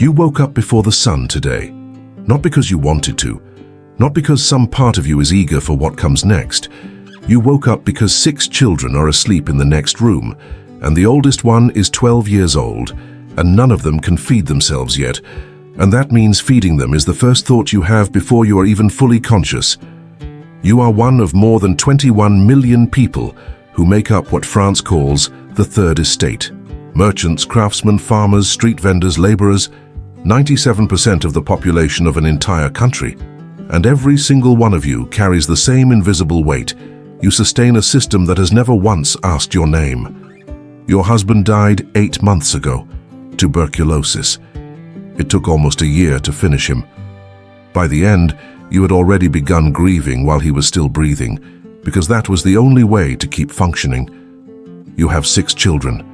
You woke up before the sun today, not because you wanted to, not because some part of you is eager for what comes next. You woke up because 6 children are asleep in the next room, and the oldest one is 12 years old, and none of them can feed themselves yet, and that means feeding them is the first thought you have before you are even fully conscious. You are one of more than 21 million people who make up what France calls the Third Estate. Merchants, craftsmen, farmers, street vendors, laborers, 97% of the population of an entire country. And every single one of you carries the same invisible weight. You sustain a system that has never once asked your name. Your husband died 8 months ago, tuberculosis. It took almost a year to finish him. By the end, you had already begun grieving while he was still breathing, because that was the only way to keep functioning. You have 6 children.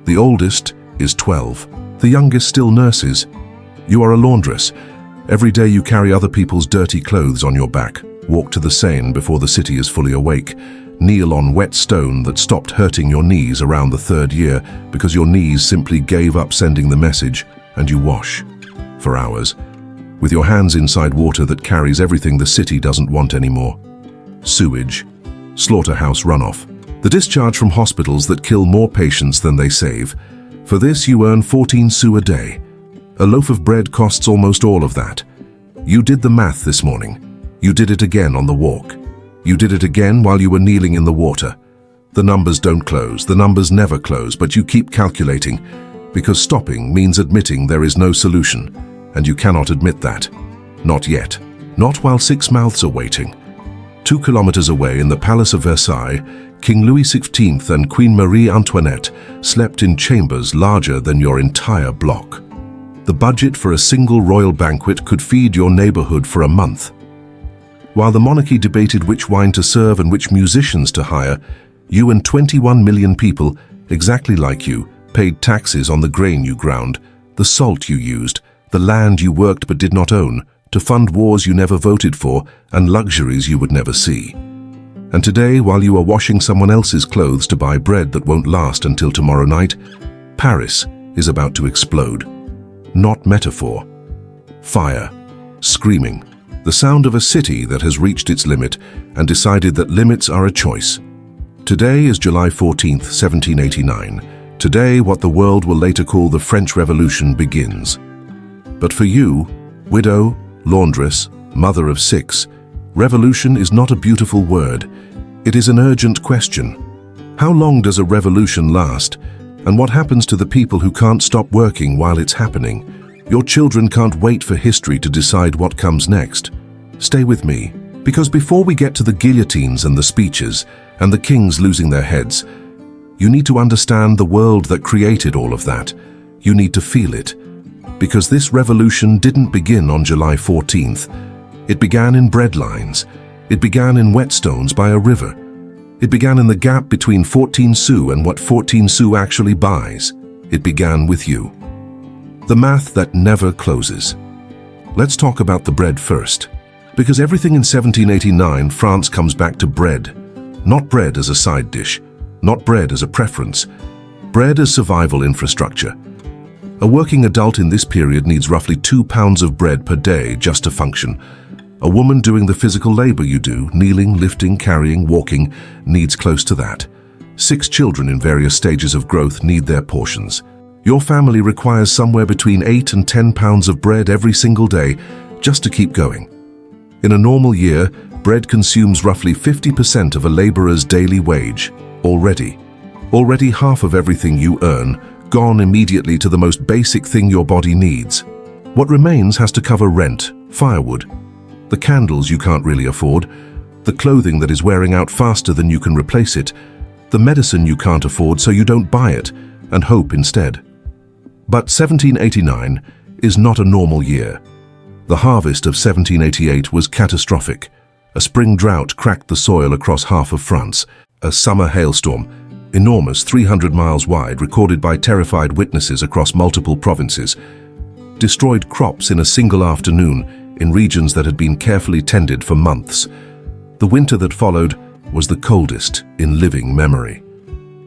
The oldest is 12. The youngest still nurses. You are a laundress. Every day you carry other people's dirty clothes on your back, walk to the Seine before the city is fully awake, kneel on wet stone that stopped hurting your knees around the 3rd year because your knees simply gave up sending the message, and you wash for hours, with your hands inside water that carries everything the city doesn't want anymore. Sewage, slaughterhouse runoff, the discharge from hospitals that kill more patients than they save. For this you earn 14 sous a day. A loaf of bread costs almost all of that. You did the math this morning. You did it again on the walk. You did it again while you were kneeling in the water. The numbers don't close, the numbers never close, but you keep calculating, because stopping means admitting there is no solution, and you cannot admit that. Not yet. Not while 6 mouths are waiting. 2 kilometers away in the Palace of Versailles, King Louis XVI and Queen Marie Antoinette slept in chambers larger than your entire block. The budget for a single royal banquet could feed your neighborhood for a month. While the monarchy debated which wine to serve and which musicians to hire, you and 21 million people, exactly like you, paid taxes on the grain you ground, the salt you used, the land you worked but did not own, to fund wars you never voted for and luxuries you would never see. And today, while you are washing someone else's clothes to buy bread that won't last until tomorrow night, Paris is about to explode. Not metaphor. Fire. Screaming. The sound of a city that has reached its limit and decided that limits are a choice. Today is July 14th, 1789. Today, what the world will later call the French Revolution begins. But for you, widow, laundress, mother of 6, revolution is not a beautiful word. It is an urgent question. How long does a revolution last? And what happens to the people who can't stop working while it's happening? Your children can't wait for history to decide what comes next. Stay with me, because before we get to the guillotines and the speeches, and the kings losing their heads, you need to understand the world that created all of that. You need to feel it. Because this revolution didn't begin on July 14th. It began in bread lines. It began in whetstones by a river. It began in the gap between 14 sous and what 14 sous actually buys. It began with you. The math that never closes. Let's talk about the bread first. Because everything in 1789, France comes back to bread. Not bread as a side dish. Not bread as a preference. Bread as survival infrastructure. A working adult in this period needs roughly 2 pounds of bread per day just to function. A woman doing the physical labor you do, kneeling, lifting, carrying, walking, needs close to that. 6 children in various stages of growth need their portions. Your family requires somewhere between 8 and 10 pounds of bread every single day just to keep going. In a normal year, bread consumes roughly 50% of a laborer's daily wage. Already half of everything you earn, gone immediately to the most basic thing your body needs. What remains has to cover rent, firewood, the candles you can't really afford, the clothing that is wearing out faster than you can replace it, the medicine you can't afford so you don't buy it and hope instead. But 1789 is not a normal year. The harvest of 1788 was catastrophic. A spring drought cracked the soil across half of France. A summer hailstorm, enormous, 300 miles wide, recorded by terrified witnesses across multiple provinces, destroyed crops in a single afternoon in regions that had been carefully tended for months. The winter that followed was the coldest in living memory.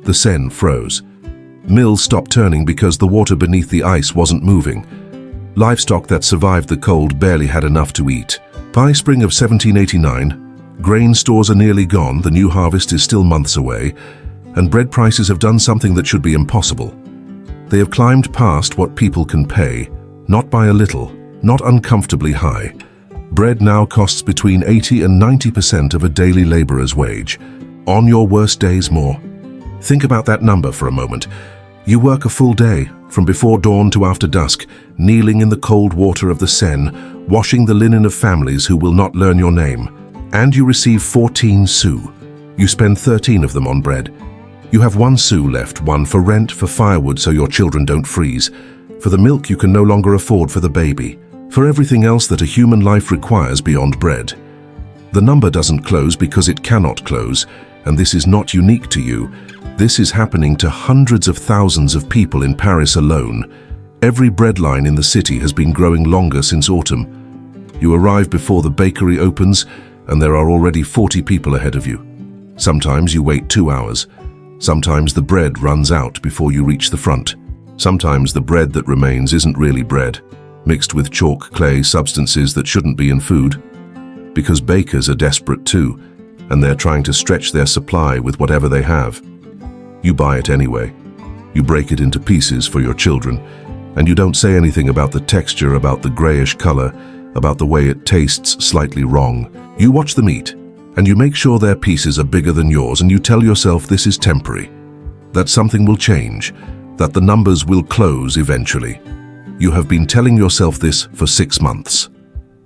The Seine froze. Mills stopped turning because the water beneath the ice wasn't moving. Livestock that survived the cold barely had enough to eat. By spring of 1789, grain stores are nearly gone, the new harvest is still months away, and bread prices have done something that should be impossible. They have climbed past what people can pay, not by a little, not uncomfortably high. Bread now costs between 80 and 90% of a daily laborer's wage. On your worst days, more. Think about that number for a moment. You work a full day, from before dawn to after dusk, kneeling in the cold water of the Seine, washing the linen of families who will not learn your name. And you receive 14 sous. You spend 13 of them on bread. You have 1 sou left, one for rent, for firewood so your children don't freeze, for the milk you can no longer afford for the baby, for everything else that a human life requires beyond bread. The number doesn't close because it cannot close, and this is not unique to you. This is happening to hundreds of thousands of people in Paris alone. Every bread line in the city has been growing longer since autumn. You arrive before the bakery opens, and there are already 40 people ahead of you. Sometimes you wait 2 hours. Sometimes the bread runs out before you reach the front. Sometimes the bread that remains isn't really bread, mixed with chalk, clay, substances that shouldn't be in food. Because bakers are desperate too, and they're trying to stretch their supply with whatever they have. You buy it anyway. You break it into pieces for your children, and you don't say anything about the texture, about the grayish color, about the way it tastes slightly wrong. You watch them eat, and you make sure their pieces are bigger than yours, and you tell yourself this is temporary, that something will change, that the numbers will close eventually. You have been telling yourself this for 6 months.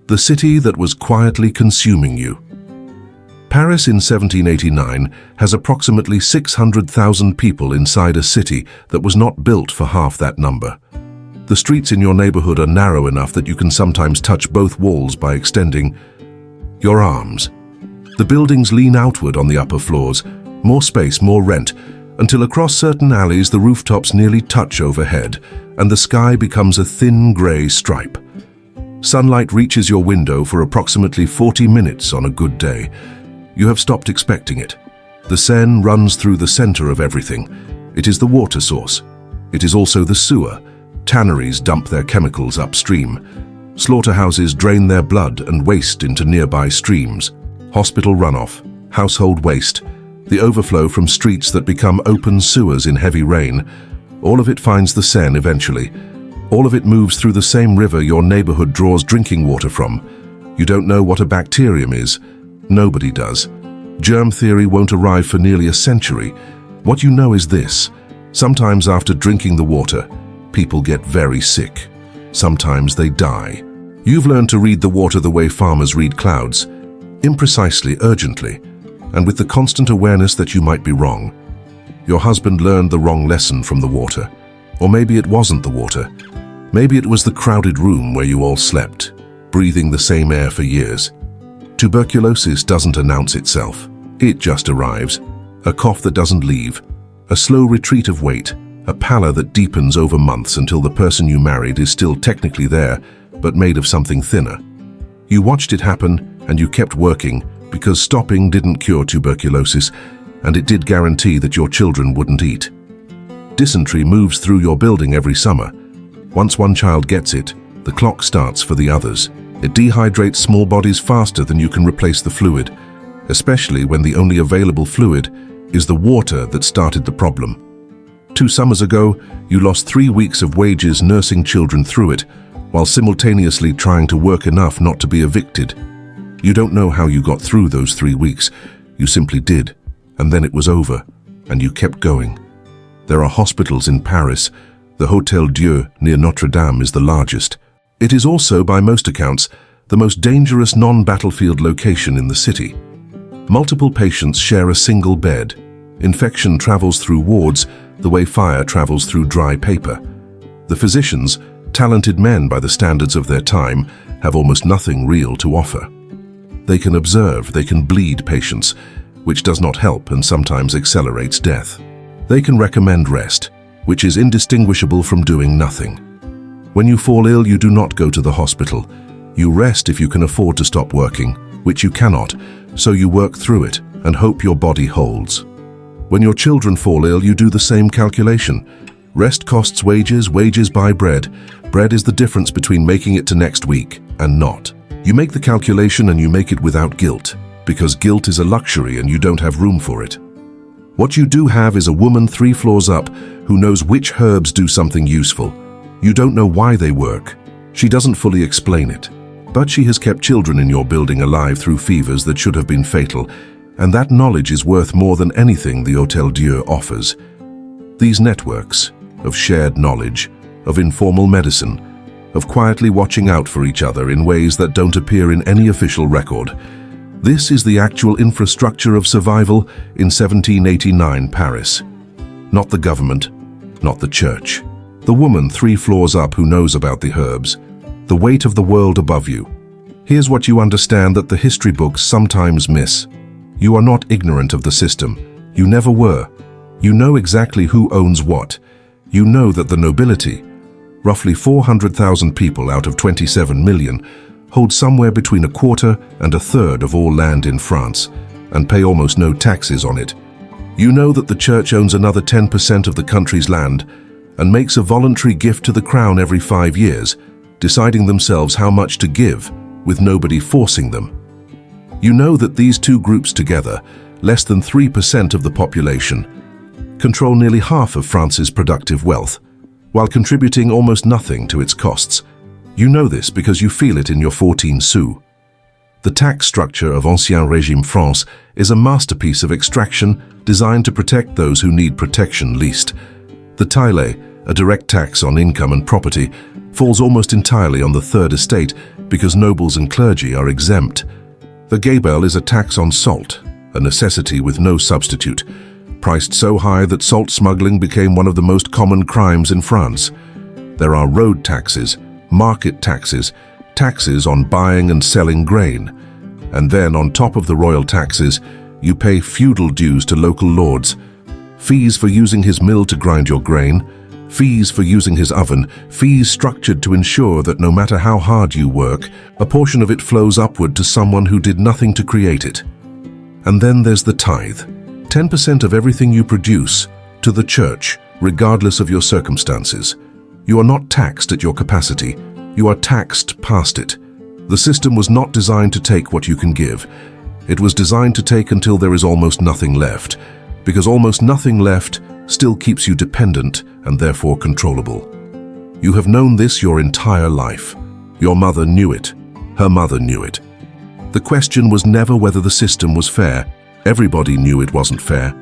The city that was quietly consuming you. Paris in 1789 has approximately 600,000 people inside a city that was not built for half that number. The streets in your neighborhood are narrow enough that you can sometimes touch both walls by extending your arms. The buildings lean outward on the upper floors, more space, more rent, until across certain alleys the rooftops nearly touch overhead, and the sky becomes a thin gray stripe. Sunlight reaches your window for approximately 40 minutes on a good day. You have stopped expecting it. The Seine runs through the center of everything. It is the water source. It is also the sewer. Tanneries dump their chemicals upstream. Slaughterhouses drain their blood and waste into nearby streams. Hospital runoff, household waste, the overflow from streets that become open sewers in heavy rain. All of it finds the Seine eventually. All of it moves through the same river your neighborhood draws drinking water from. You don't know what a bacterium is. Nobody does. Germ theory won't arrive for nearly a century. What you know is this: sometimes after drinking the water, people get very sick. Sometimes they die. You've learned to read the water the way farmers read clouds, imprecisely, urgently, and with the constant awareness that you might be wrong. Your husband learned the wrong lesson from the water. Or maybe it wasn't the water. Maybe it was the crowded room where you all slept, breathing the same air for years. Tuberculosis doesn't announce itself. It just arrives. A cough that doesn't leave. A slow retreat of weight. A pallor that deepens over months until the person you married is still technically there, but made of something thinner. You watched it happen, and you kept working, because stopping didn't cure tuberculosis, and it did guarantee that your children wouldn't eat. Dysentery moves through your building every summer. Once one child gets it, the clock starts for the others. It dehydrates small bodies faster than you can replace the fluid, especially when the only available fluid is the water that started the problem. 2 summers ago, you lost 3 weeks of wages nursing children through it, while simultaneously trying to work enough not to be evicted. You don't know how you got through those 3 weeks. You simply did, and then it was over, and you kept going. There are hospitals in Paris. The Hôtel Dieu near Notre Dame is the largest. It is also, by most accounts, the most dangerous non-battlefield location in the city. Multiple patients share a single bed. Infection travels through wards the way fire travels through dry paper. The physicians, talented men by the standards of their time, have almost nothing real to offer. They can observe, they can bleed patients, which does not help and sometimes accelerates death. They can recommend rest, which is indistinguishable from doing nothing. When you fall ill, you do not go to the hospital. You rest if you can afford to stop working, which you cannot, so you work through it and hope your body holds. When your children fall ill, you do the same calculation. Rest costs wages, wages buy bread. Bread is the difference between making it to next week and not. You make the calculation and you make it without guilt, because guilt is a luxury and you don't have room for it. What you do have is a woman 3 floors up who knows which herbs do something useful. You don't know why they work. She doesn't fully explain it. But she has kept children in your building alive through fevers that should have been fatal, and that knowledge is worth more than anything the Hôtel Dieu offers. These networks of shared knowledge, of informal medicine, of quietly watching out for each other in ways that don't appear in any official record. This is the actual infrastructure of survival in 1789 Paris. Not the government, not the church. The woman 3 floors up who knows about the herbs. The weight of the world above you. Here's what you understand that the history books sometimes miss. You are not ignorant of the system. You never were. You know exactly who owns what. You know that the nobility, roughly 400,000 people out of 27 million, hold somewhere between 1/4 and 1/3 of all land in France and pay almost no taxes on it. You know that the church owns another 10% of the country's land and makes a voluntary gift to the crown every 5 years, deciding themselves how much to give, with nobody forcing them. You know that these two groups together, less than 3% of the population, control nearly half of France's productive wealth, while contributing almost nothing to its costs. You know this because you feel it in your 14 sous. The tax structure of Ancien Régime France is a masterpiece of extraction designed to protect those who need protection least. The taille, a direct tax on income and property, falls almost entirely on the third estate because nobles and clergy are exempt. The gabelle is a tax on salt, a necessity with no substitute, priced so high that salt smuggling became one of the most common crimes in France. There are road taxes, market taxes, taxes on buying and selling grain. And then on top of the royal taxes, you pay feudal dues to local lords, fees for using his mill to grind your grain, fees for using his oven, fees structured to ensure that no matter how hard you work, a portion of it flows upward to someone who did nothing to create it. And then there's the tithe, 10% of everything you produce, to the church, regardless of your circumstances. You are not taxed at your capacity, you are taxed past it. The system was not designed to take what you can give. It was designed to take until there is almost nothing left, because almost nothing left still keeps you dependent and therefore controllable. You have known this your entire life. Your mother knew it. Her mother knew it. The question was never whether the system was fair. Everybody knew it wasn't fair.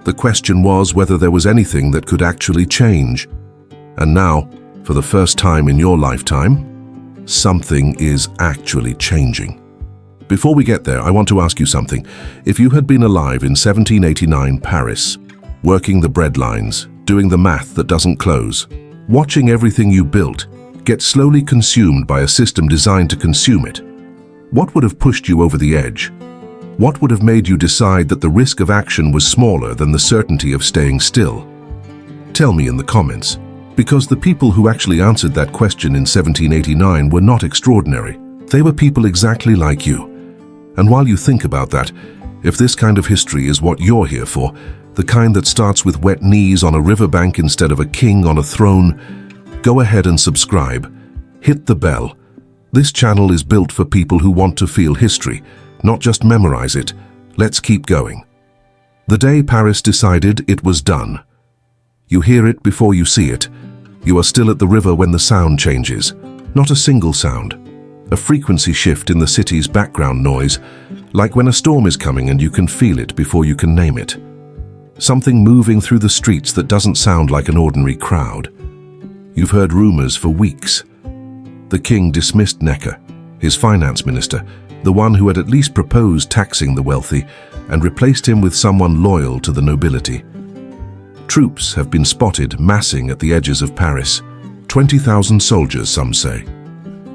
The question was whether there was anything that could actually change. And now, for the first time in your lifetime, something is actually changing. Before we get there, I want to ask you something. If you had been alive in 1789 Paris, working the bread lines, doing the math that doesn't close, watching everything you built get slowly consumed by a system designed to consume it, what would have pushed you over the edge? What would have made you decide that the risk of action was smaller than the certainty of staying still? Tell me in the comments, because the people who actually answered that question in 1789 were not extraordinary. They were people exactly like you. And while you think about that, if this kind of history is what you're here for, the kind that starts with wet knees on a riverbank instead of a king on a throne, go ahead and subscribe. Hit the bell. This channel is built for people who want to feel history, not just memorize it. Let's keep going. The day Paris decided it was done. You hear it before you see it. You are still at the river when the sound changes. Not a single sound. A frequency shift in the city's background noise, like when a storm is coming and you can feel it before you can name it. Something moving through the streets that doesn't sound like an ordinary crowd. You've heard rumors for weeks. The king dismissed Necker, his finance minister, the one who had at least proposed taxing the wealthy, and replaced him with someone loyal to the nobility. Troops have been spotted massing at the edges of Paris. 20,000 soldiers, some say.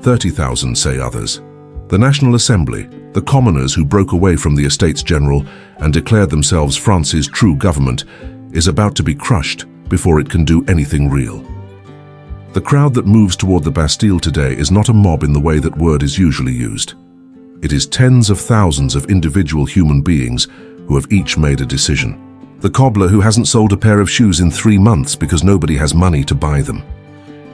30,000, say others. The National Assembly, the commoners who broke away from the Estates General and declared themselves France's true government, is about to be crushed before it can do anything real. The crowd that moves toward the Bastille today is not a mob in the way that word is usually used. It is tens of thousands of individual human beings who have each made a decision. The cobbler who hasn't sold a pair of shoes in 3 months because nobody has money to buy them.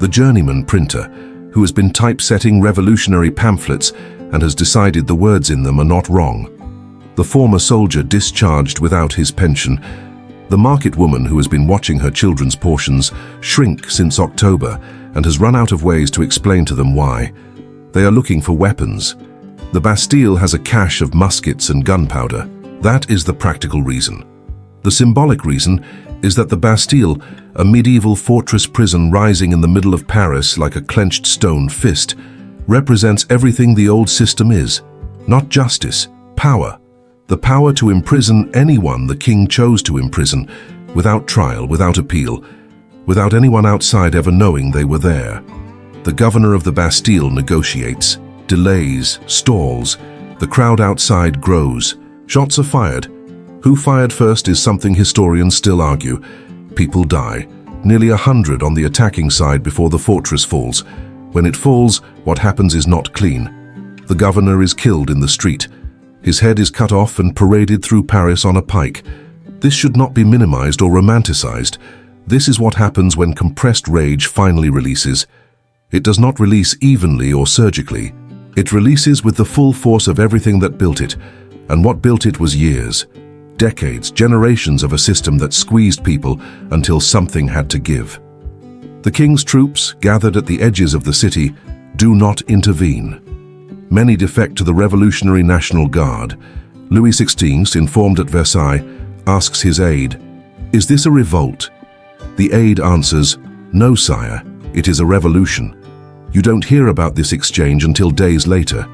The journeyman printer who has been typesetting revolutionary pamphlets and has decided the words in them are not wrong. The former soldier discharged without his pension. The market woman who has been watching her children's portions shrink since October and has run out of ways to explain to them why. They are looking for weapons. The Bastille has a cache of muskets and gunpowder. That is the practical reason. The symbolic reason is that the Bastille, a medieval fortress prison rising in the middle of Paris like a clenched stone fist, represents everything the old system is. Not justice, power. The power to imprison anyone the king chose to imprison, without trial, without appeal, without anyone outside ever knowing they were there. The governor of the Bastille negotiates, delays, stalls. The crowd outside grows. Shots are fired. Who fired first is something historians still argue. People die, nearly 100 on the attacking side before the fortress falls. When it falls, what happens is not clean. The governor is killed in the street. His head is cut off and paraded through Paris on a pike. This should not be minimized or romanticized. This is what happens when compressed rage finally releases. It does not release evenly or surgically. It releases with the full force of everything that built it, and what built it was years. Decades, generations of a system that squeezed people until something had to give. The king's troops, gathered at the edges of the city, do not intervene. Many defect to the Revolutionary National Guard. Louis XVI, informed at Versailles, asks his aide, "Is this a revolt?" The aide answers, "No, sire, it is a revolution." You don't hear about this exchange until days later.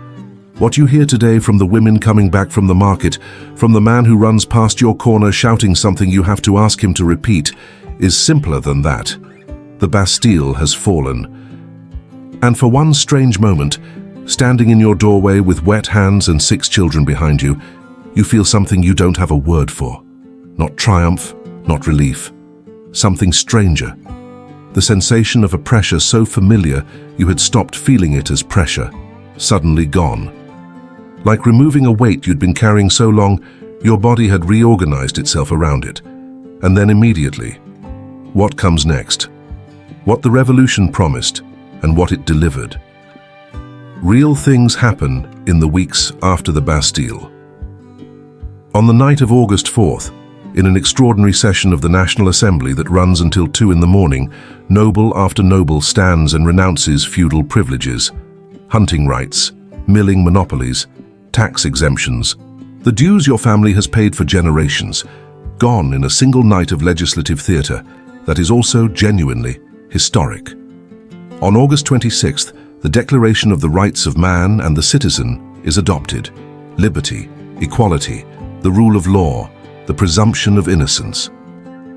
What you hear today from the women coming back from the market, from the man who runs past your corner shouting something you have to ask him to repeat, is simpler than that. The Bastille has fallen. And for one strange moment, standing in your doorway with wet hands and 6 children behind you, you feel something you don't have a word for. Not triumph, not relief. Something stranger. The sensation of a pressure so familiar you had stopped feeling it as pressure, suddenly gone. Like removing a weight you'd been carrying so long, your body had reorganized itself around it. And then immediately, what comes next? What the revolution promised and what it delivered. Real things happen in the weeks after the Bastille. On the night of August 4th, in an extraordinary session of the National Assembly that runs until 2 in the morning, noble after noble stands and renounces feudal privileges, hunting rights, milling monopolies, tax exemptions, the dues your family has paid for generations, gone in a single night of legislative theatre that is also genuinely historic. On August 26th, the Declaration of the Rights of Man and the Citizen is adopted. Liberty, equality, the rule of law, the presumption of innocence.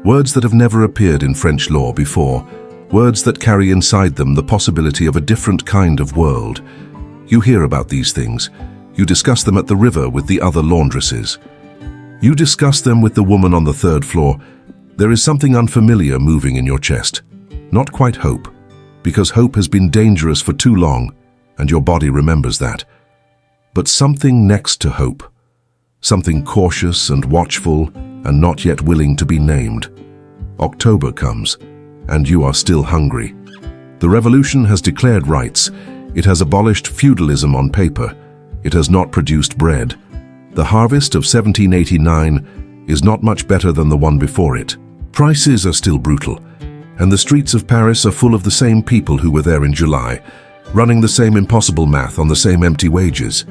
Words that have never appeared in French law before, words that carry inside them the possibility of a different kind of world. You hear about these things. You discuss them at the river with the other laundresses. You discuss them with the woman on the 3rd floor. There is something unfamiliar moving in your chest. Not quite hope, because hope has been dangerous for too long, and your body remembers that. But something next to hope. Something cautious and watchful and not yet willing to be named. October comes, and you are still hungry. The revolution has declared rights. It has abolished feudalism on paper. It has not produced bread. The harvest of 1789 is not much better than the one before it. Prices are still brutal, and the streets of Paris are full of the same people who were there in July, running the same impossible math on the same empty wages.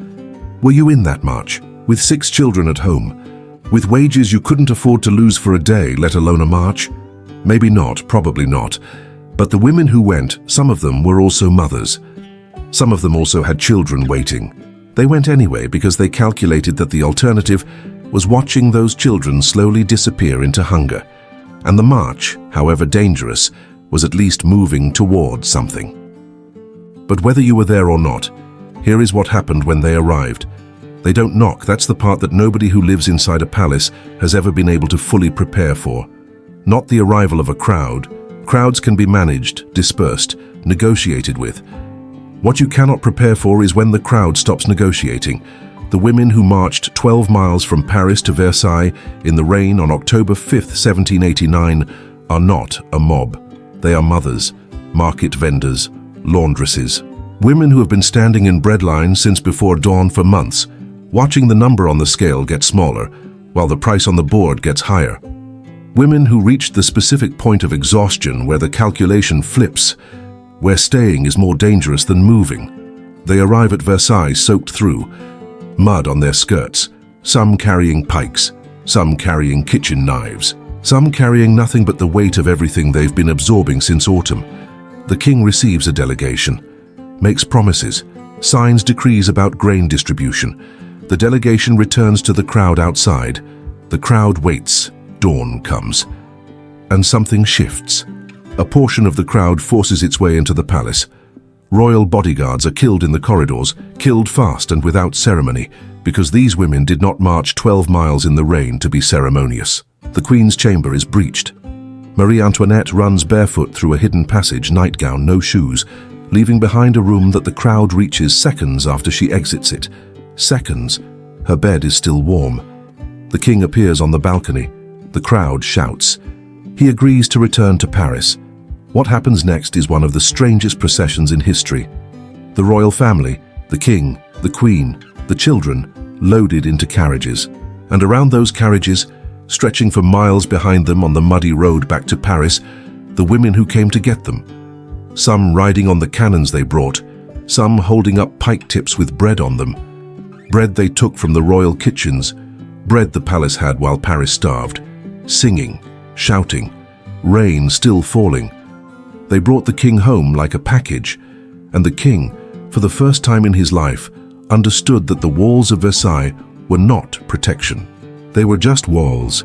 Were you in that march, with 6 children at home, with wages you couldn't afford to lose for a day, let alone a march? Maybe not, probably not. But the women who went, some of them were also mothers. Some of them also had children waiting. They went anyway because they calculated that the alternative was watching those children slowly disappear into hunger. And the march, however dangerous, was at least moving towards something. But whether you were there or not, here is what happened when they arrived. They don't knock. That's the part that nobody who lives inside a palace has ever been able to fully prepare for. Not the arrival of a crowd. Crowds can be managed, dispersed, negotiated with. What you cannot prepare for is when the crowd stops negotiating, The women who marched 12 miles from Paris to Versailles in the rain on October 5th, 1789, are not a mob. They are mothers, market vendors, laundresses. Women who have been standing in bread lines since before dawn for months, watching the number on the scale get smaller, while the price on the board gets higher. Women who reached the specific point of exhaustion where the calculation flips, where staying is more dangerous than moving. They arrive at Versailles soaked through, mud on their skirts, some carrying pikes, some carrying kitchen knives, some carrying nothing but the weight of everything they've been absorbing since autumn. The king receives a delegation, makes promises, signs decrees about grain distribution. The delegation returns to the crowd outside. The crowd waits. Dawn comes. And something shifts. A portion of the crowd forces its way into the palace. Royal bodyguards are killed in the corridors, killed fast and without ceremony, because these women did not march 12 miles in the rain to be ceremonious. The Queen's chamber is breached. Marie Antoinette runs barefoot through a hidden passage, nightgown, no shoes, leaving behind a room that the crowd reaches seconds after she exits it. Seconds. Her bed is still warm. The king appears on the balcony. The crowd shouts. He agrees to return to Paris. What happens next is one of the strangest processions in history. The royal family, the king, the queen, the children, loaded into carriages. And around those carriages, stretching for miles behind them on the muddy road back to Paris, the women who came to get them. Some riding on the cannons they brought, some holding up pike tips with bread on them. Bread they took from the royal kitchens, bread the palace had while Paris starved. Singing, shouting, rain still falling. They brought the king home like a package, and the king, for the first time in his life, understood that the walls of Versailles were not protection. They were just walls.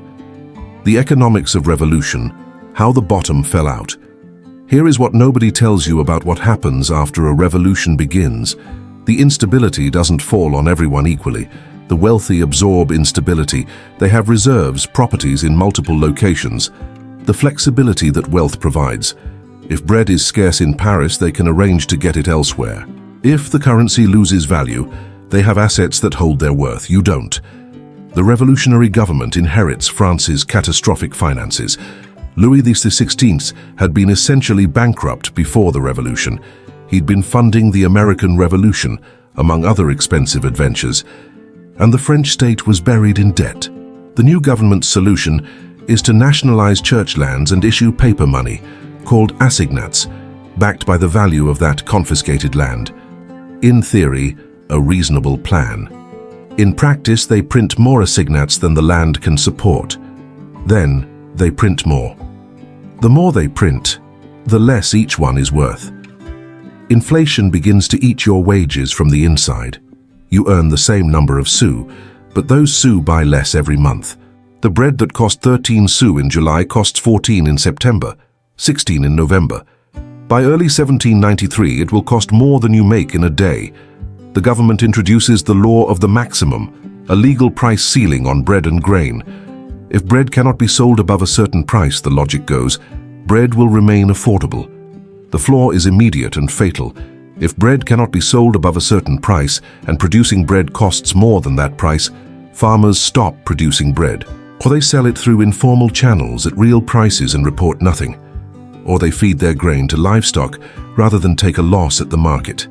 The economics of revolution, how the bottom fell out. Here is what nobody tells you about what happens after a revolution begins. The instability doesn't fall on everyone equally. The wealthy absorb instability. They have reserves, properties in multiple locations. The flexibility that wealth provides. If bread is scarce in Paris, they can arrange to get it elsewhere. If the currency loses value, they have assets that hold their worth. You don't. The revolutionary government inherits France's catastrophic finances. Louis XVI had been essentially bankrupt before the revolution. He'd been funding the American Revolution, among other expensive adventures, and the French state was buried in debt. The new government's solution is to nationalize church lands and issue paper money, called assignats, backed by the value of that confiscated land. In theory, a reasonable plan. In practice, they print more assignats than the land can support. Then, they print more. The more they print, the less each one is worth. Inflation begins to eat your wages from the inside. You earn the same number of sous, but those sous buy less every month. The bread that cost 13 sous in July costs 14 in September, 16 in November. By early 1793, it will cost more than you make in a day. The government introduces the law of the maximum, a legal price ceiling on bread and grain. If bread cannot be sold above a certain price, the logic goes, bread will remain affordable. The flaw is immediate and fatal. If bread cannot be sold above a certain price and producing bread costs more than that price, farmers stop producing bread, or they sell it through informal channels at real prices and report nothing, or they feed their grain to livestock rather than take a loss at the market.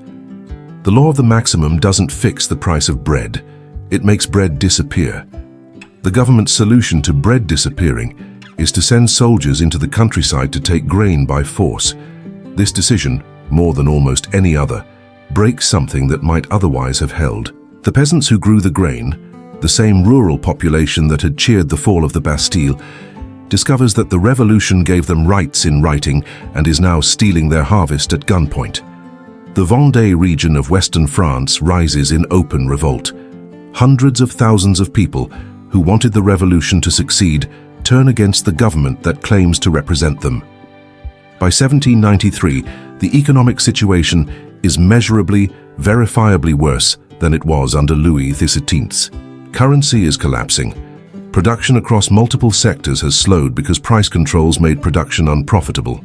The law of the maximum doesn't fix the price of bread. It makes bread disappear. The government's solution to bread disappearing is to send soldiers into the countryside to take grain by force. This decision, more than almost any other, breaks something that might otherwise have held. The peasants who grew the grain, the same rural population that had cheered the fall of the Bastille, discovers that the revolution gave them rights in writing and is now stealing their harvest at gunpoint. The Vendée region of western France rises in open revolt. Hundreds of thousands of people who wanted the revolution to succeed turn against the government that claims to represent them. By 1793, the economic situation is measurably, verifiably worse than it was under Louis XVI. Currency is collapsing. Production across multiple sectors has slowed because price controls made production unprofitable.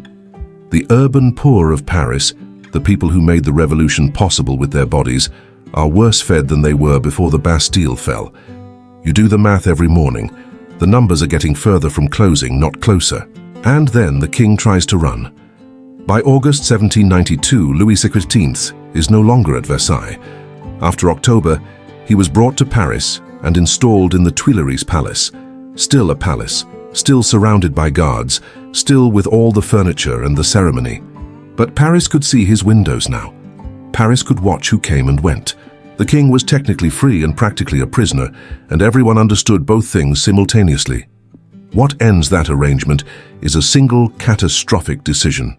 The urban poor of Paris, the people who made the revolution possible with their bodies, are worse fed than they were before the Bastille fell. You do the math every morning. The numbers are getting further from closing, not closer. And then the king tries to run. By August 1792, Louis XVI is no longer at Versailles. After October, he was brought to Paris and installed in the Tuileries Palace. Still a palace, still surrounded by guards, still with all the furniture and the ceremony. But Paris could see his windows now. Paris could watch who came and went. The king was technically free and practically a prisoner, and everyone understood both things simultaneously. What ends that arrangement is a single catastrophic decision.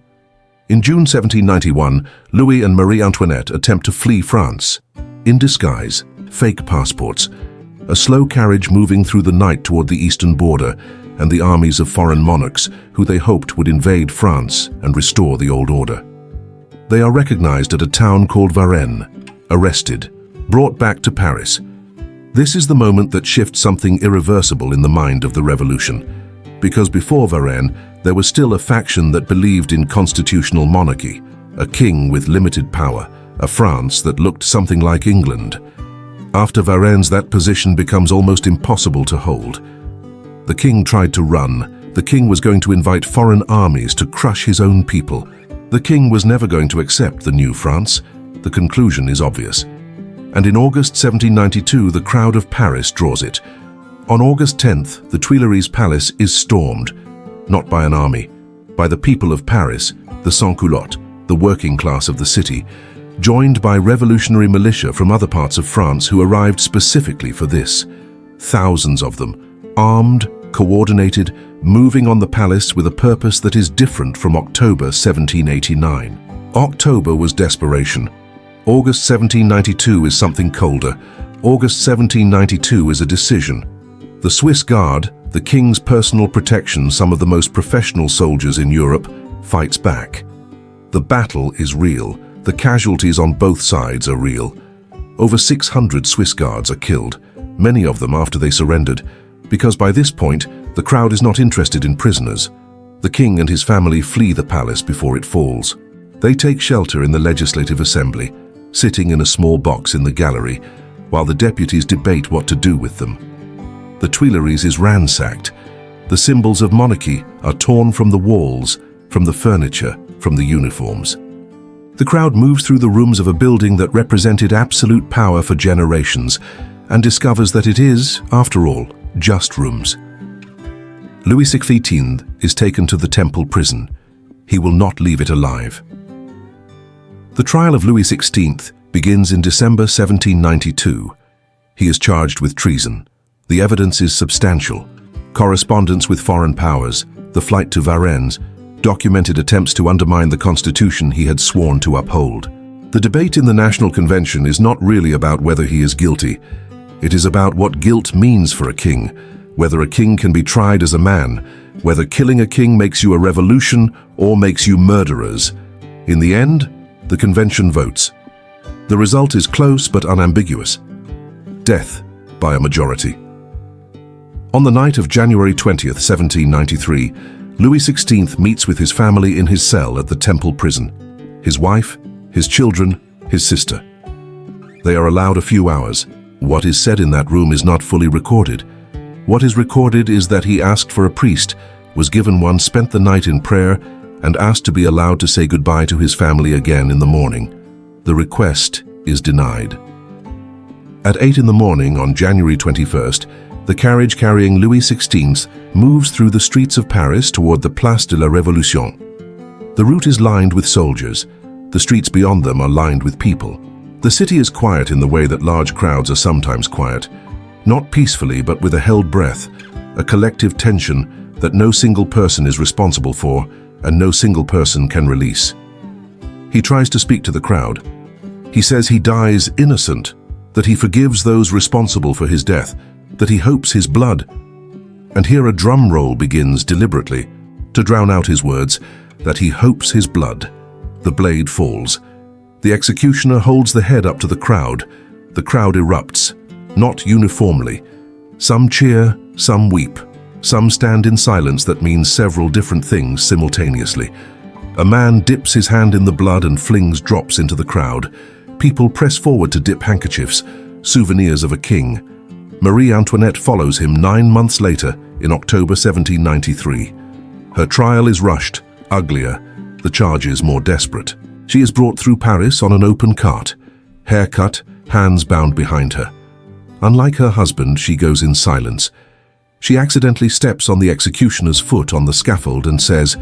In June 1791, Louis and Marie Antoinette attempt to flee France. In disguise, fake passports, a slow carriage moving through the night toward the eastern border, and the armies of foreign monarchs who they hoped would invade France and restore the old order. They are recognized at a town called Varennes, arrested, brought back to Paris. This is the moment that shifts something irreversible in the mind of the revolution, because before Varennes, there was still a faction that believed in constitutional monarchy, a king with limited power, a France that looked something like England. After Varennes, that position becomes almost impossible to hold. The king tried to run. The king was going to invite foreign armies to crush his own people. The king was never going to accept the new France. The conclusion is obvious. And in August 1792, the crowd of Paris draws it. On August 10th, the Tuileries Palace is stormed, not by an army, by the people of Paris, the sans-culottes, the working class of the city, joined by revolutionary militia from other parts of France who arrived specifically for this. Thousands of them, armed, coordinated, moving on the palace with a purpose that is different from October 1789. October was desperation. August 1792 is something colder. August 1792 is a decision. The Swiss Guard, the king's personal protection, some of the most professional soldiers in Europe, fights back. The battle is real. The casualties on both sides are real. Over 600 Swiss Guards are killed, many of them after they surrendered, because by this point, the crowd is not interested in prisoners. The king and his family flee the palace before it falls. They take shelter in the Legislative Assembly, sitting in a small box in the gallery, while the deputies debate what to do with them. The Tuileries is ransacked. The symbols of monarchy are torn from the walls, from the furniture, from the uniforms. The crowd moves through the rooms of a building that represented absolute power for generations and discovers that it is, after all, just rooms. Louis XVI is taken to the Temple prison. He will not leave it alive. The trial of Louis XVI begins in December 1792. He is charged with treason. The evidence is substantial. Correspondence with foreign powers, the flight to Varennes, documented attempts to undermine the constitution he had sworn to uphold. The debate in the National Convention is not really about whether he is guilty. It is about what guilt means for a king, whether a king can be tried as a man, whether killing a king makes you a revolution or makes you murderers. In the end, the convention votes. The result is close but unambiguous. Death by a majority. On the night of January 20th, 1793, Louis XVI meets with his family in his cell at the Temple prison. His wife, his children, his sister. They are allowed a few hours. What is said in that room is not fully recorded. What is recorded is that he asked for a priest, was given one, spent the night in prayer, and asked to be allowed to say goodbye to his family again in the morning. The request is denied. At 8 in the morning on January 21st, the carriage carrying Louis XVI moves through the streets of Paris toward the Place de la Révolution. The route is lined with soldiers. The streets beyond them are lined with people. The city is quiet in the way that large crowds are sometimes quiet. Not peacefully, but with a held breath, a collective tension that no single person is responsible for and no single person can release. He tries to speak to the crowd. He says he dies innocent, that he forgives those responsible for his death, that he hopes his blood. And here a drum roll begins deliberately to drown out his words, that he hopes his blood. The blade falls. The executioner holds the head up to the crowd. The crowd erupts, not uniformly. Some cheer, some weep. Some stand in silence that means several different things simultaneously. A man dips his hand in the blood and flings drops into the crowd. People press forward to dip handkerchiefs, souvenirs of a king. Marie Antoinette follows him 9 months later, in October 1793. Her trial is rushed, uglier, the charges more desperate. She is brought through Paris on an open cart, hair cut, hands bound behind her. Unlike her husband, she goes in silence. She accidentally steps on the executioner's foot on the scaffold and says,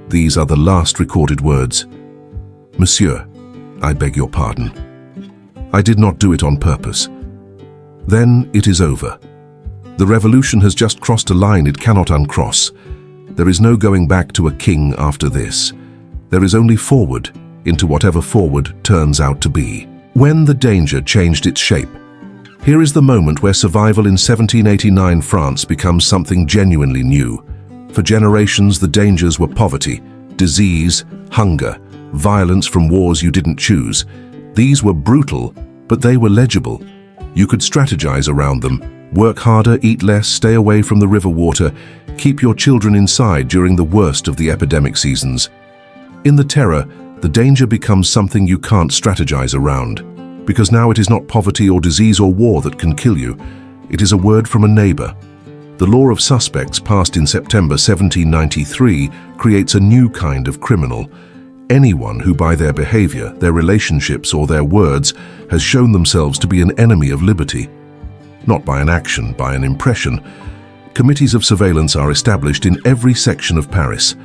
"These are the last recorded words. Monsieur, I beg your pardon. I did not do it on purpose." Then it is over. The revolution has just crossed a line it cannot uncross. There is no going back to a king after this. There is only forward, into whatever forward turns out to be. When the danger changed its shape. Here is the moment where survival in 1789 France becomes something genuinely new. For generations, the dangers were poverty, disease, hunger, violence from wars you didn't choose. These were brutal, but they were legible. You could strategize around them, work harder, eat less, stay away from the river water, keep your children inside during the worst of the epidemic seasons. In the Terror, the danger becomes something you can't strategize around, because now it is not poverty or disease or war that can kill you. It is a word from a neighbor. The law of suspects passed in September 1793 creates a new kind of criminal. Anyone who by their behavior, their relationships or their words has shown themselves to be an enemy of liberty. Not by an action, by an impression. Committees of surveillance are established in every section of Paris.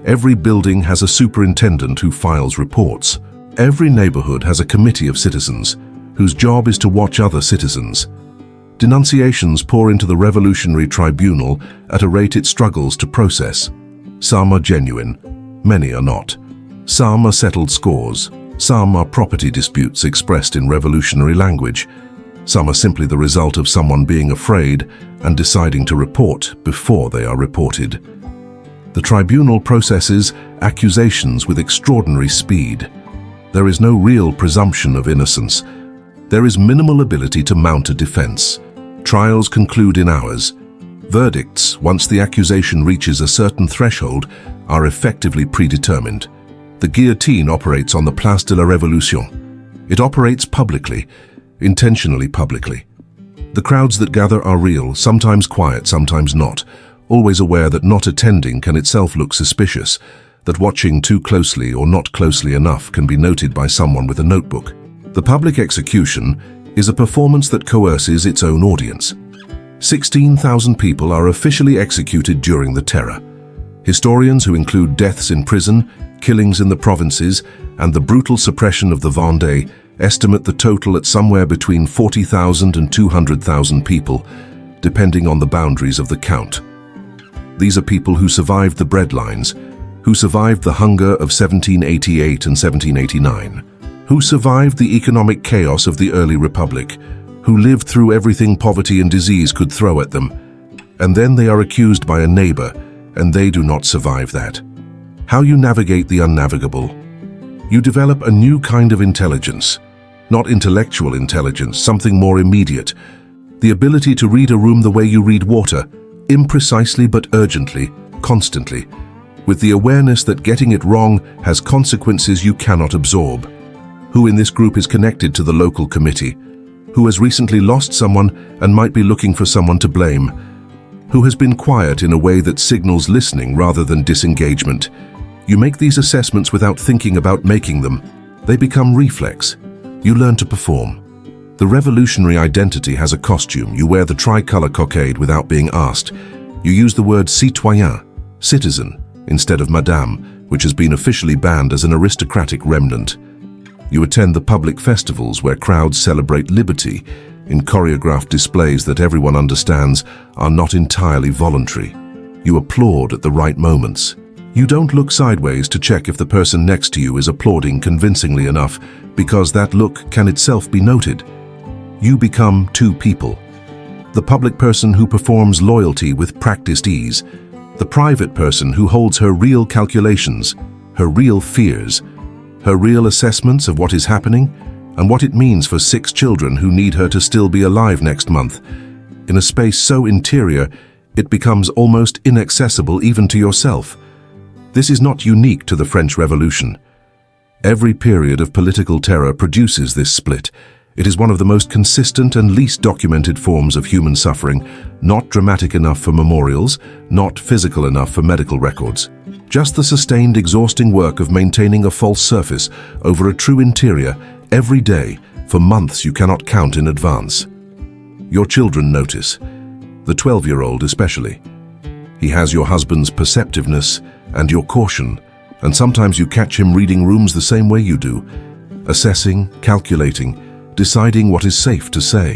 Every building has a superintendent who files reports. Every neighborhood has a committee of citizens, whose job is to watch other citizens. Denunciations pour into the revolutionary tribunal at a rate it struggles to process. Some are genuine, many are not. Some are settled scores. Some are property disputes expressed in revolutionary language. Some are simply the result of someone being afraid and deciding to report before they are reported. The tribunal processes accusations with extraordinary speed. There is no real presumption of innocence. There is minimal ability to mount a defense. Trials conclude in hours. Verdicts, once the accusation reaches a certain threshold, are effectively predetermined. The guillotine operates on the Place de la Révolution. It operates publicly, intentionally publicly. The crowds that gather are real, sometimes quiet, sometimes not, always aware that not attending can itself look suspicious, that watching too closely or not closely enough can be noted by someone with a notebook. The public execution is a performance that coerces its own audience. 16,000 people are officially executed during the Terror. Historians who include deaths in prison, killings in the provinces, and the brutal suppression of the Vendée estimate the total at somewhere between 40,000 and 200,000 people, depending on the boundaries of the count. These are people who survived the breadlines, who survived the hunger of 1788 and 1789, who survived the economic chaos of the early republic, who lived through everything poverty and disease could throw at them, and then they are accused by a neighbor, and they do not survive that. How you navigate the unnavigable. You develop a new kind of intelligence, not intellectual intelligence, something more immediate. The ability to read a room the way you read water, imprecisely but urgently, constantly, with the awareness that getting it wrong has consequences you cannot absorb. Who in this group is connected to the local committee? Who has recently lost someone and might be looking for someone to blame? Who has been quiet in a way that signals listening rather than disengagement? You make these assessments without thinking about making them. They become reflex. You learn to perform. The revolutionary identity has a costume. You wear the tricolor cockade without being asked. You use the word citoyen, citizen, instead of madame, which has been officially banned as an aristocratic remnant. You attend the public festivals where crowds celebrate liberty in choreographed displays that everyone understands are not entirely voluntary. You applaud at the right moments. You don't look sideways to check if the person next to you is applauding convincingly enough, because that look can itself be noted. You become two people. The public person who performs loyalty with practiced ease. The private person who holds her real calculations, her real fears, her real assessments of what is happening and what it means for 6 children who need her to still be alive next month. In a space so interior, it becomes almost inaccessible even to yourself. This is not unique to the French Revolution. Every period of political terror produces this split. It is one of the most consistent and least documented forms of human suffering, not dramatic enough for memorials, not physical enough for medical records. Just the sustained, exhausting work of maintaining a false surface over a true interior every day for months you cannot count in advance. Your children notice, the 12-year-old especially. He has your husband's perceptiveness and your caution, and sometimes you catch him reading rooms the same way you do, assessing, calculating, deciding what is safe to say.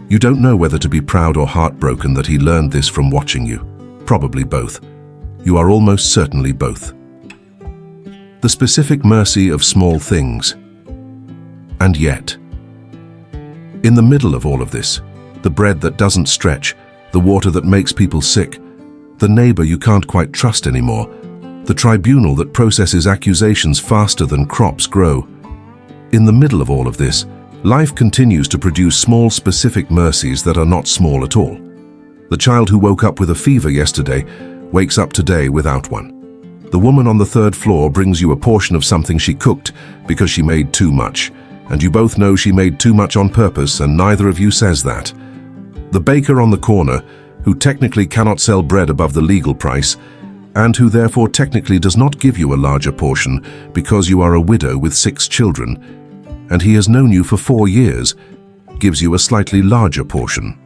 You don't know whether to be proud or heartbroken that he learned this from watching you. Probably both. You are almost certainly both. The specific mercy of small things. And yet, in the middle of all of this, the bread that doesn't stretch, the water that makes people sick, the neighbor you can't quite trust anymore, the tribunal that processes accusations faster than crops grow. In the middle of all of this, life continues to produce small specific mercies that are not small at all. The child who woke up with a fever yesterday wakes up today without one. The woman on the third floor brings you a portion of something she cooked because she made too much, and you both know she made too much on purpose, and neither of you says that. The baker on the corner, who technically cannot sell bread above the legal price, and who therefore technically does not give you a larger portion because you are a widow with 6 children, and he has known you for 4 years, gives you a slightly larger portion.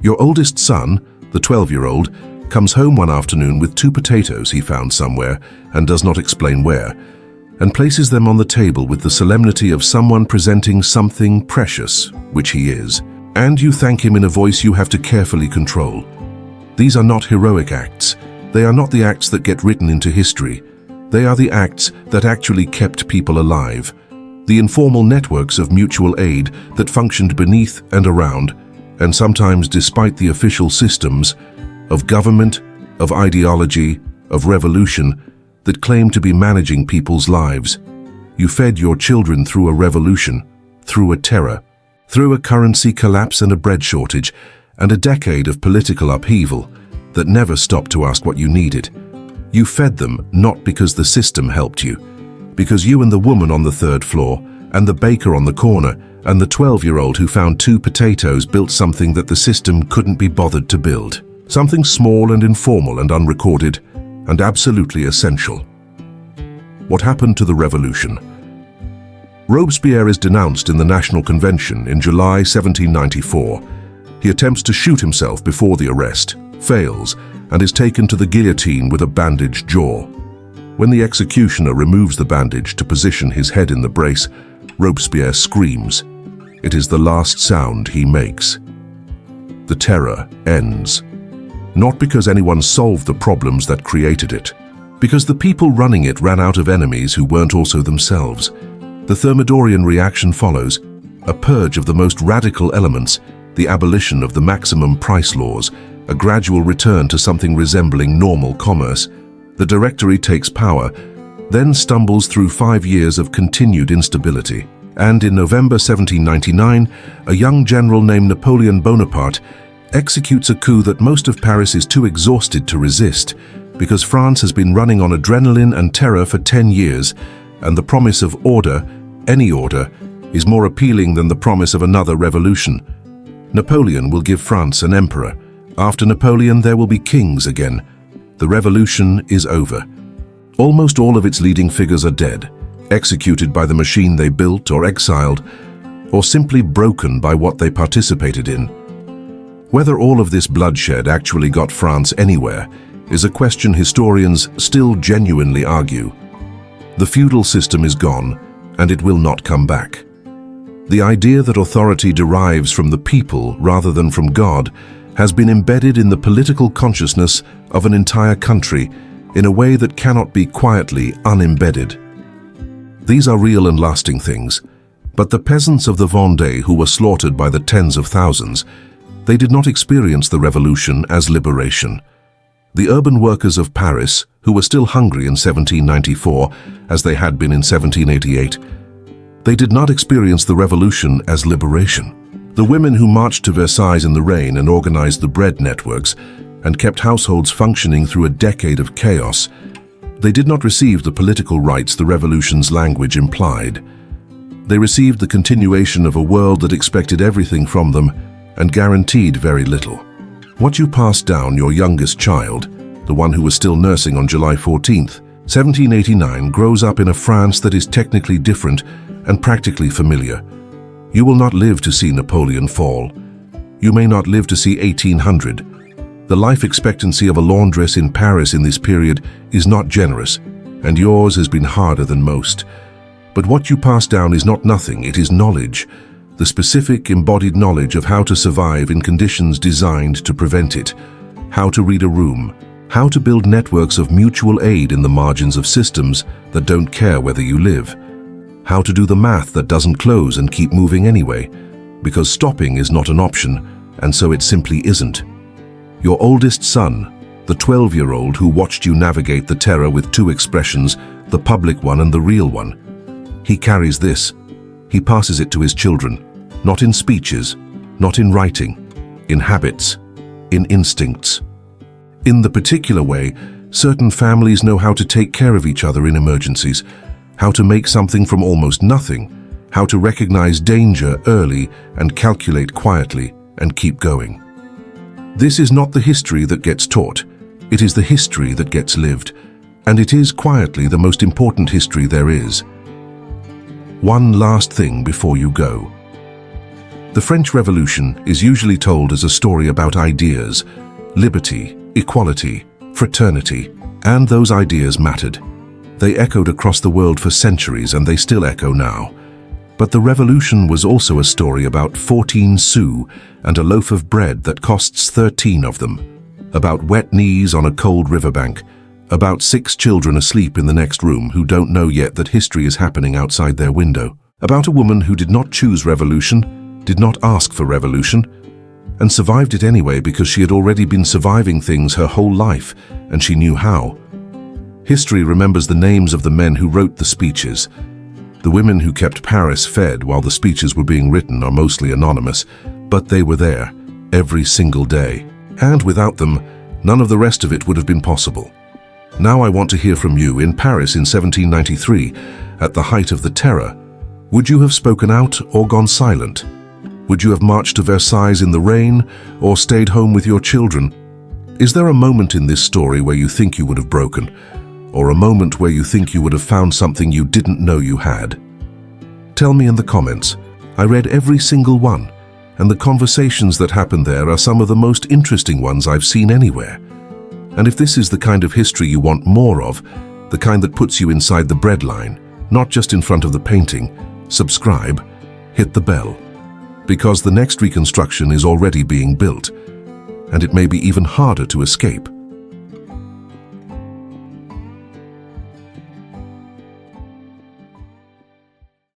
Your oldest son, the 12-year-old, comes home one afternoon with 2 potatoes he found somewhere and does not explain where, and places them on the table with the solemnity of someone presenting something precious, which he is, and you thank him in a voice you have to carefully control. These are not heroic acts. They are not the acts that get written into history. They are the acts that actually kept people alive. The informal networks of mutual aid that functioned beneath and around, and sometimes despite the official systems, of government, of ideology, of revolution, that claim to be managing people's lives. You fed your children through a revolution, through a terror, through a currency collapse and a bread shortage, and a decade of political upheaval that never stopped to ask what you needed. You fed them not because the system helped you, because you and the woman on the third floor, and the baker on the corner, and the 12-year-old who found 2 potatoes built something that the system couldn't be bothered to build. Something small and informal and unrecorded, and absolutely essential. What happened to the revolution? Robespierre is denounced in the National Convention in July 1794. He attempts to shoot himself before the arrest, fails, and is taken to the guillotine with a bandaged jaw. When the executioner removes the bandage to position his head in the brace, Robespierre screams. It is the last sound he makes. The terror ends. Not because anyone solved the problems that created it, because the people running it ran out of enemies who weren't also themselves. The Thermidorian reaction follows, a purge of the most radical elements, the abolition of the maximum price laws, a gradual return to something resembling normal commerce. The Directory takes power, then stumbles through 5 years of continued instability. And in November 1799, a young general named Napoleon Bonaparte executes a coup that most of Paris is too exhausted to resist, because France has been running on adrenaline and terror for 10 years, and the promise of order, any order, is more appealing than the promise of another revolution. Napoleon will give France an emperor. After Napoleon, there will be kings again. The revolution is over. Almost all of its leading figures are dead, executed by the machine they built or exiled, or simply broken by what they participated in. Whether all of this bloodshed actually got France anywhere is a question historians still genuinely argue. The feudal system is gone, and it will not come back. The idea that authority derives from the people rather than from God has been embedded in the political consciousness of an entire country in a way that cannot be quietly unembedded. These are real and lasting things, but the peasants of the Vendée who were slaughtered by the tens of thousands, they did not experience the revolution as liberation. The urban workers of Paris, who were still hungry in 1794, as they had been in 1788, they did not experience the revolution as liberation. The women who marched to Versailles in the rain and organized the bread networks and kept households functioning through a decade of chaos, They did not receive the political rights the revolution's language implied. They received the continuation of a world that expected everything from them and guaranteed very little. What you passed down your youngest child, the one who was still nursing on July 14th, 1789, grows up in a France that is technically different and practically familiar. You will not live to see Napoleon fall. You may not live to see 1800. The life expectancy of a laundress in Paris in this period is not generous, and yours has been harder than most. But what you pass down is not nothing, it is knowledge, the specific embodied knowledge of how to survive in conditions designed to prevent it, how to read a room, how to build networks of mutual aid in the margins of systems that don't care whether you live, how to do the math that doesn't close and keep moving anyway, because stopping is not an option, and so it simply isn't. Your oldest son, the 12-year-old who watched you navigate the terror with two expressions, the public one and the real one. He carries this. He passes it to his children, not in speeches, not in writing, in habits, in instincts. In the particular way, certain families know how to take care of each other in emergencies, how to make something from almost nothing, how to recognize danger early and calculate quietly and keep going. This is not the history that gets taught. It is the history that gets lived, and it is quietly the most important history there is. One last thing before you go. The French Revolution is usually told as a story about ideas, liberty, equality, fraternity, and those ideas mattered. They echoed across the world for centuries, and they still echo now. But the revolution was also a story about 14 sous and a loaf of bread that costs 13 of them, about wet knees on a cold riverbank, about 6 children asleep in the next room who don't know yet that history is happening outside their window, about a woman who did not choose revolution, did not ask for revolution, and survived it anyway because she had already been surviving things her whole life, and she knew how. History remembers the names of the men who wrote the speeches. The women who kept Paris fed while the speeches were being written are mostly anonymous, but they were there, every single day. And without them, none of the rest of it would have been possible. Now I want to hear from you. In Paris in 1793, at the height of the terror, would you have spoken out or gone silent? Would you have marched to Versailles in the rain or stayed home with your children? Is there a moment in this story where you think you would have broken? Or a moment where you think you would have found something you didn't know you had? Tell me in the comments. I read every single one, and the conversations that happened there are some of the most interesting ones I've seen anywhere. And if this is the kind of history you want more of, the kind that puts you inside the breadline, not just in front of the painting, subscribe, hit the bell. Because the next reconstruction is already being built, and it may be even harder to escape.